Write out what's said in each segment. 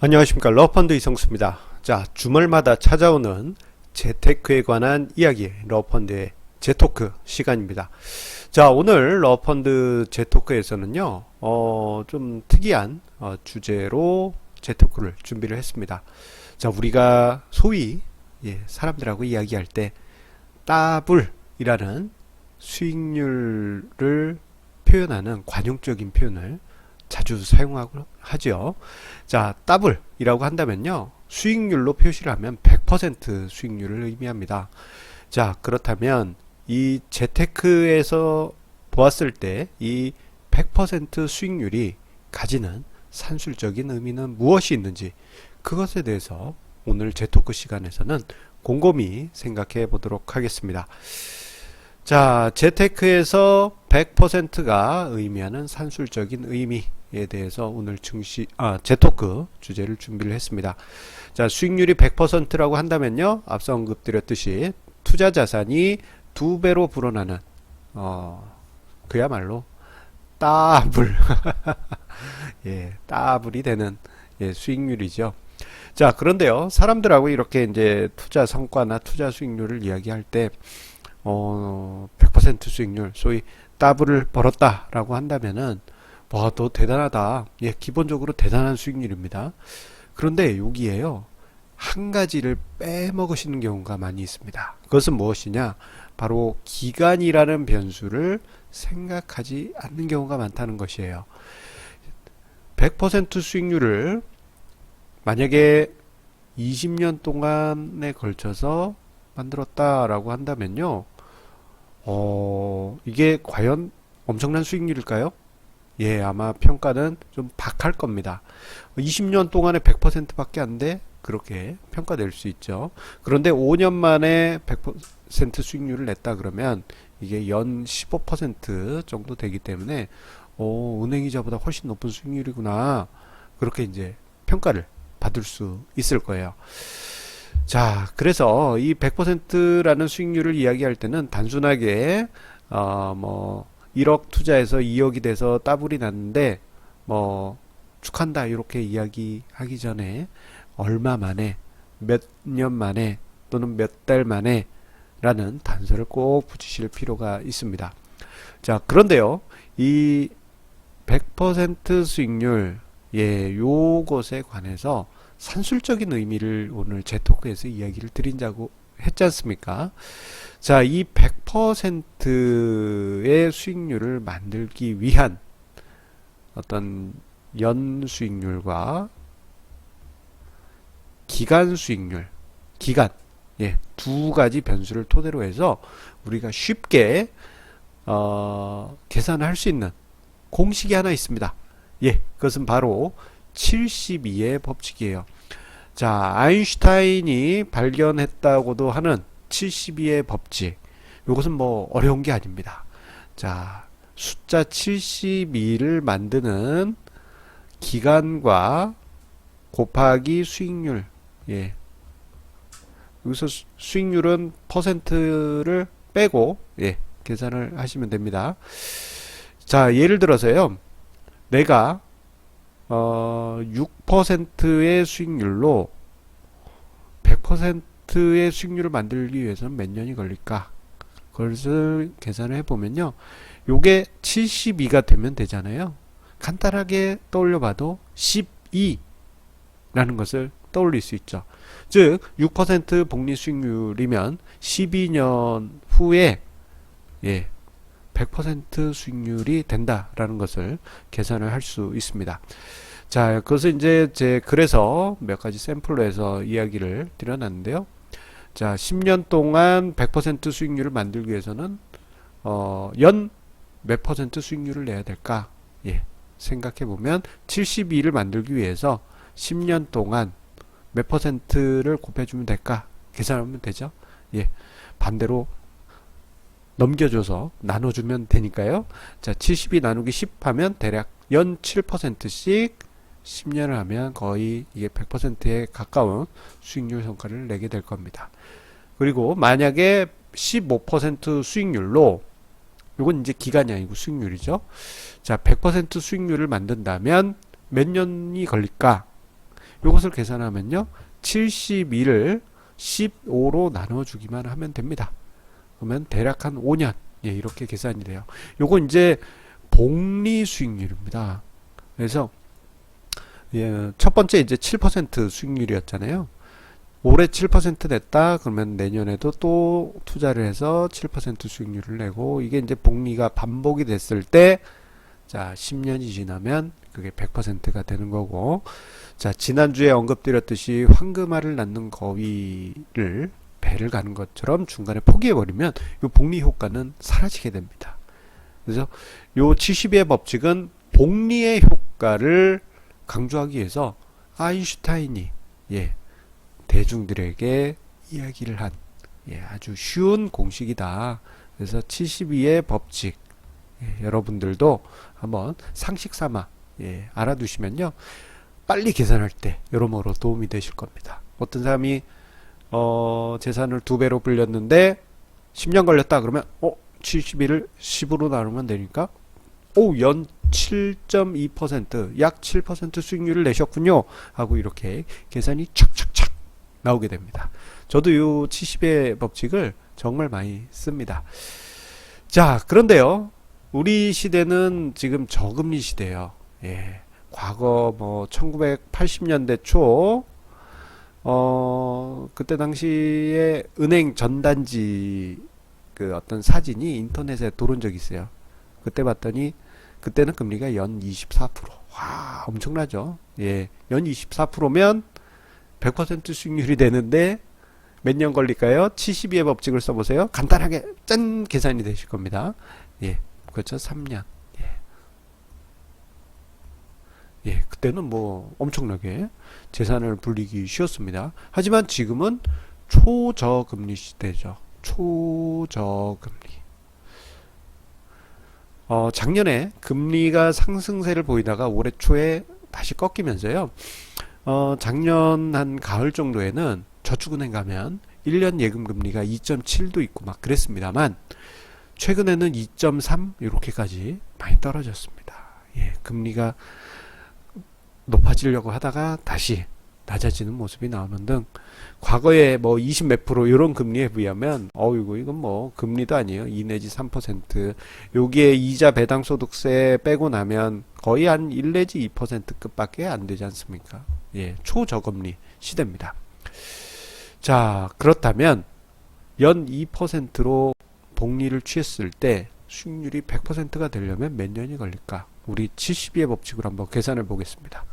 안녕하십니까. 러펀드 이성수입니다. 자, 주말마다 찾아오는 재테크에 관한 이야기, 러펀드의 재토크 시간입니다. 자, 오늘 러펀드 재토크에서는요, 좀 특이한 주제로 재토크를 준비를 했습니다. 자, 우리가 소위 사람들하고 이야기할 때 따블이라는 수익률을 표현하는 관용적인 표현을 자주 사용하고 하죠. 자, 더블이라고 한다면요, 수익률로 표시를 하면 100% 수익률을 의미합니다. 자, 그렇다면 이 재테크에서 보았을 때 이 100% 수익률이 가지는 산술적인 의미는 무엇이 있는지, 그것에 대해서 오늘 재토크 시간에서는 곰곰이 생각해 보도록 하겠습니다. 자, 재테크에서 100%가 의미하는 산술적인 의미에 대해서 오늘 재토크 주제를 준비를 했습니다. 자, 수익률이 100%라고 한다면요, 앞서 언급드렸듯이 투자 자산이 2배로 불어나는 그야말로 따블 따블이 되는 수익률이죠. 자, 그런데요, 사람들하고 이렇게 이제 투자 성과나 투자 수익률을 이야기할 때 100% 수익률, 소위 더블을 벌었다라고 한다면은, 와, 너 대단하다. 기본적으로 대단한 수익률입니다. 그런데 여기에요, 한 가지를 빼먹으시는 경우가 많이 있습니다. 그것은 무엇이냐? 바로 기간이라는 변수를 생각하지 않는 경우가 많다는 것이에요. 100% 수익률을 만약에 20년 동안에 걸쳐서 만들었다라고 한다면요, 이게 과연 엄청난 수익률일까요? 아마 평가는 좀 박할 겁니다. 20년 동안에 100%밖에 안 돼? 그렇게 평가될 수 있죠. 그런데 5년 만에 100% 수익률을 냈다 그러면 이게 연 15% 정도 되기 때문에 은행이자보다 훨씬 높은 수익률이구나, 그렇게 이제 평가를 받을 수 있을 거예요. 자, 그래서 이 100%라는 수익률을 이야기할 때는 단순하게 1억 투자해서 2억이 돼서 더블이 났는데 축한다 이렇게 이야기하기 전에 얼마 만에, 몇 년 만에, 또는 몇 달 만에 라는 단서를 꼭 붙이실 필요가 있습니다. 자, 그런데요, 이 100% 수익률, 요것에 관해서 산술적인 의미를 오늘 제 토크에서 이야기를 드린다고 했지 않습니까? 자, 이 100%의 수익률을 만들기 위한 어떤 연 수익률과 기간 수익률, 두 가지 변수를 토대로 해서 우리가 쉽게 계산할 수 있는 공식이 하나 있습니다. 그것은 바로 72의 법칙이에요. 자, 아인슈타인이 발견했다고도 하는 72의 법칙, 이것은 어려운 게 아닙니다. 자, 숫자 72를 만드는 기간과 곱하기 수익률, 여기서 수익률은 퍼센트를 빼고 계산을 하시면 됩니다. 자, 예를 들어서요, 내가 6%의 수익률로 100%의 수익률을 만들기 위해서는 몇 년이 걸릴까? 그것을 계산을 해보면요, 요게 72가 되면 되잖아요. 간단하게 떠올려 봐도 12라는 것을 떠올릴 수 있죠. 즉 6% 복리 수익률이면 12년 후에 100% 수익률이 된다라는 것을 계산을 할 수 있습니다. 자, 그것을 이제 그래서 몇 가지 샘플로 해서 이야기를 드려놨는데요. 자, 10년 동안 100% 수익률을 만들기 위해서는 연 몇 퍼센트 수익률을 내야 될까? 생각해 보면 72를 만들기 위해서 10년 동안 몇 퍼센트를 곱해주면 될까? 계산하면 되죠. 반대로 넘겨줘서 나눠주면 되니까요. 자, 72 나누기 10 하면 대략 연 7%씩 10년을 하면 거의 이게 100%에 가까운 수익률 성과를 내게 될 겁니다. 그리고 만약에 15% 수익률로, 이건 이제 기간이 아니고 수익률이죠. 자, 100% 수익률을 만든다면 몇 년이 걸릴까? 요것을 계산하면요. 72를 15로 나눠주기만 하면 됩니다. 그러면 대략 한 5년. 예, 이렇게 계산이 돼요. 요건 이제 복리 수익률입니다. 그래서 예, 첫 번째 이제 7% 수익률이었잖아요. 올해 7% 냈다 그러면 내년에도 또 투자를 해서 7% 수익률을 내고, 이게 이제 복리가 반복이 됐을 때 자 10년이 지나면 그게 100%가 되는 거고, 자 지난주에 언급드렸듯이 황금알을 낳는 거위를 배를 가는 것처럼 중간에 포기해버리면 이 복리 효과는 사라지게 됩니다. 그래서 요 70의 법칙은 복리의 효과를 강조하기 위해서 아인슈타인이 예, 대중들에게 이야기를 한 예, 아주 쉬운 공식이다. 그래서 72의 법칙 예, 여러분들도 한번 상식 삼아 예, 알아두시면요, 빨리 계산할 때 여러모로 도움이 되실 겁니다. 어떤 사람이 재산을 2배로 불렸는데 10년 걸렸다 그러면 71을 10으로 나누면 되니까 연 7.2%, 약 7% 수익률을 내셨군요 하고 이렇게 계산이 착착착 나오게 됩니다. 저도 이 70의 법칙을 정말 많이 씁니다. 자, 그런데요, 우리 시대는 지금 저금리 시대예요. 예, 과거 뭐 1980년대 초 그때 당시에 은행 전단지 그 어떤 사진이 인터넷에 돌은 적이 있어요. 그때 봤더니 그때는 금리가 연 24%. 와, 엄청나죠. 예, 연 24%면 100% 수익률이 되는데 몇 년 걸릴까요? 72의 법칙을 써보세요. 간단하게 짠 계산이 되실 겁니다. 예, 그렇죠. 3년. 예, 예, 그때는 뭐 엄청나게 재산을 불리기 쉬웠습니다. 하지만 지금은 초저금리 시대죠. 초저금리. 작년에 금리가 상승세를 보이다가 올해 초에 다시 꺾이면서요. 작년 한 가을 정도에는 저축은행 가면 1년 예금 금리가 2.7도 있고 막 그랬습니다만, 최근에는 2.3 이렇게까지 많이 떨어졌습니다. 예, 금리가 높아지려고 하다가 다시 낮아지는 모습이 나오는 등, 과거에 뭐 20 몇 프로 이런 금리에 비하면 이건 뭐 금리도 아니에요. 2 내지 3%. 여기에 이자 배당 소득세 빼고 나면 거의 한 1 내지 2%급밖에 안 되지 않습니까? 예, 초저금리 시대입니다. 자, 그렇다면 연 2%로 복리를 취했을 때 수익률이 100%가 되려면 몇 년이 걸릴까? 우리 72의 법칙으로 한번 계산을 보겠습니다.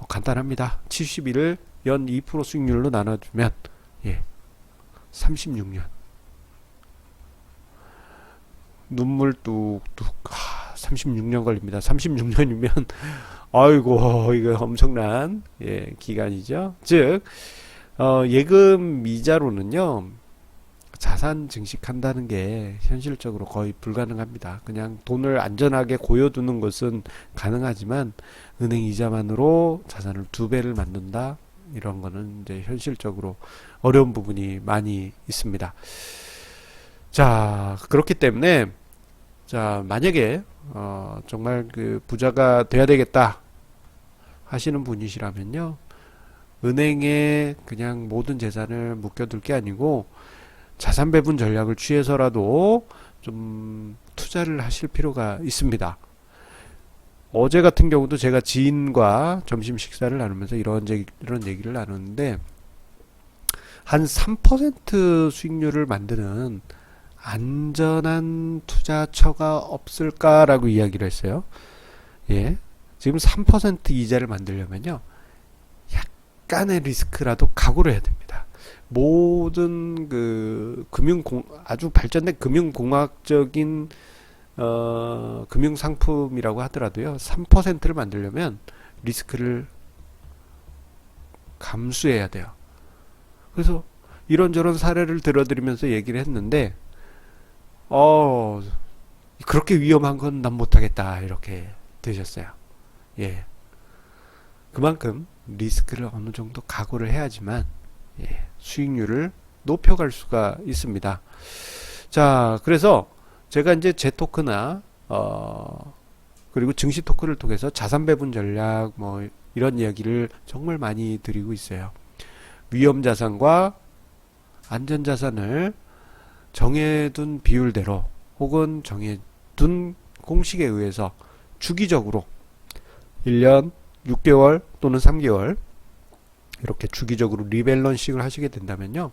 간단합니다. 71을 연 2% 수익률로 나눠주면 예, 36년. 눈물 뚝뚝 36년 걸립니다. 36년이면 아이고, 이거 엄청난 예, 기간이죠. 즉 예금 이자로는요, 자산 증식한다는 게 현실적으로 거의 불가능합니다. 그냥 돈을 안전하게 고여두는 것은 가능하지만 은행 이자만으로 자산을 2배를 만든다, 이런 거는 이제 현실적으로 어려운 부분이 많이 있습니다. 자, 그렇기 때문에 자, 만약에 정말 그 부자가 돼야 되겠다 하시는 분이시라면요, 은행에 그냥 모든 재산을 묶여둘 게 아니고 자산 배분 전략을 취해서라도 좀 투자를 하실 필요가 있습니다. 어제 같은 경우도 제가 지인과 점심 식사를 나누면서 이런 얘기를 나누는데, 한 3% 수익률을 만드는 안전한 투자처가 없을까라고 이야기를 했어요. 예, 지금 3% 이자를 만들려면요, 약간의 리스크라도 각오를 해야 됩니다. 모든 그 아주 발전된 금융공학적인 금융상품이라고 하더라도요, 3%를 만들려면 리스크를 감수해야 돼요. 그래서 이런저런 사례를 들어드리면서 얘기를 했는데, 그렇게 위험한 건 난 못하겠다, 이렇게 되셨어요. 예, 그만큼 리스크를 어느 정도 각오를 해야지만 예, 수익률을 높여갈 수가 있습니다. 자, 그래서 제가 이제 제 토크나 그리고 증시 토크를 통해서 자산 배분 전략, 뭐 이런 이야기를 정말 많이 드리고 있어요. 위험자산과 안전자산을 정해둔 비율대로 혹은 정해둔 공식에 의해서 주기적으로 1년, 6개월 또는 3개월 이렇게 주기적으로 리밸런싱을 하시게 된다면요.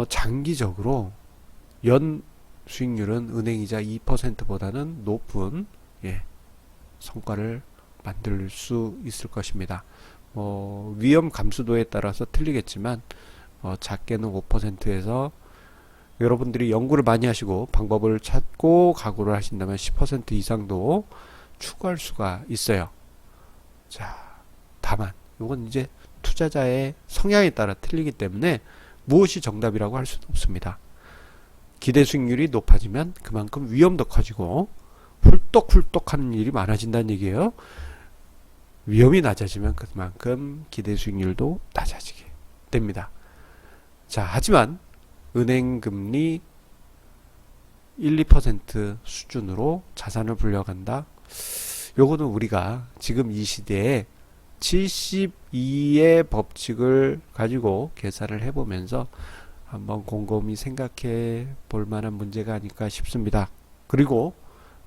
장기적으로 연 수익률은 은행이자 2%보다는 높은 성과를 만들 수 있을 것입니다. 위험 감수도에 따라서 틀리겠지만 작게는 5%에서 여러분들이 연구를 많이 하시고 방법을 찾고 각오를 하신다면 10% 이상도 추구할 수가 있어요. 자, 다만 이건 이제 투자자의 성향에 따라 틀리기 때문에 무엇이 정답이라고 할 수는 없습니다. 기대 수익률이 높아지면 그만큼 위험도 커지고 훌떡훌떡 하는 일이 많아진다는 얘기예요. 위험이 낮아지면 그만큼 기대 수익률도 낮아지게 됩니다. 자, 하지만 은행금리 1, 2% 수준으로 자산을 불려간다. 요거는 우리가 지금 이 시대에 72의 법칙을 가지고 계산을 해보면서 한번 곰곰이 생각해 볼 만한 문제가 아닐까 싶습니다. 그리고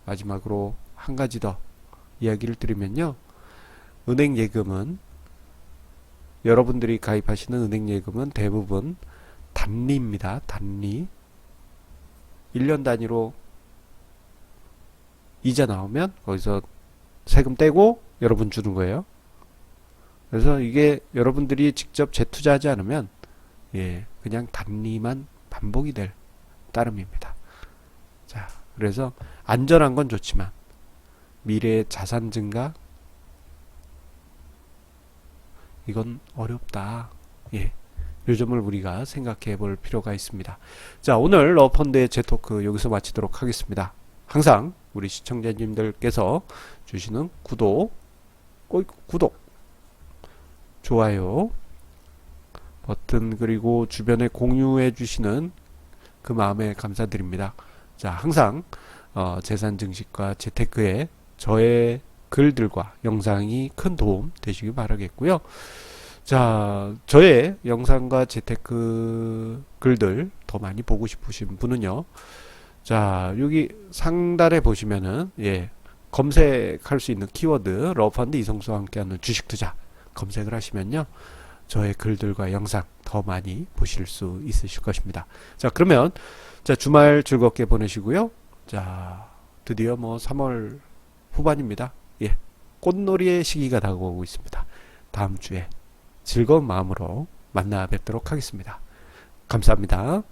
마지막으로 한 가지 더 이야기를 드리면요. 은행 예금은 여러분들이 가입하시는 은행 예금은 대부분 단리입니다. 단리. 1년 단위로 이자 나오면 거기서 세금 떼고 여러분 주는 거예요. 그래서 이게 여러분들이 직접 재투자하지 않으면 그냥 단리만 반복이 될 따름입니다. 자, 그래서 안전한 건 좋지만 미래의 자산 증가 이건 어렵다. 요 점을 우리가 생각해 볼 필요가 있습니다. 자, 오늘 러펀드의 재토크 여기서 마치도록 하겠습니다. 항상 우리 시청자님들께서 주시는 구독, 좋아요 버튼 그리고 주변에 공유해 주시는 그 마음에 감사드립니다. 자, 항상 재산 증식과 재테크에 저의 글들과 영상이 큰 도움 되시길 바라겠고요. 자, 저의 영상과 재테크 글들 더 많이 보고 싶으신 분은요. 자, 여기 상단에 보시면은 검색할 수 있는 키워드 러펀드 이성수와 함께하는 주식투자 검색을 하시면요. 저의 글들과 영상 더 많이 보실 수 있으실 것입니다. 자, 그러면 자, 주말 즐겁게 보내시고요. 자, 드디어 3월 후반입니다. 꽃놀이의 시기가 다가오고 있습니다. 다음 주에 즐거운 마음으로 만나 뵙도록 하겠습니다. 감사합니다.